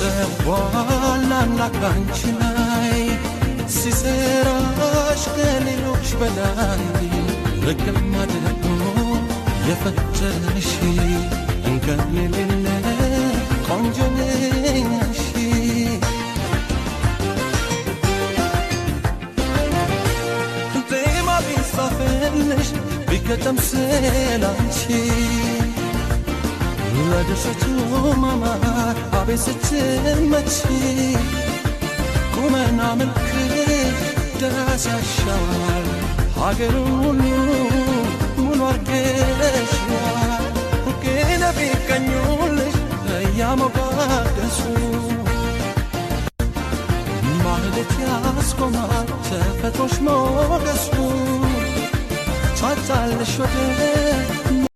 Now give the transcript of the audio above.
ጠቧል አምላክ ባንቺ ላይ ሲሰራሽ ከሌሎች በላይ ልክም አድርጎ የፈጠረሽ እንከን የሌለ ቆንጆ ነሽ ዜማ ቢጻፍልሽ ቢገጠም ስላንቺ ለድርሰቱ ማማር አቤት ስትመቺ ቁመና መልክሽ ደስ ያሻል ሀገሩን ሁሉ ሙሉ አርገሽዋል ግን ቢቀኙልሽ እያሞጋገሱ ማህሌት ያስቆማል ተፈጥሮሽ ሞገሱ ቻቻለሽ ወደ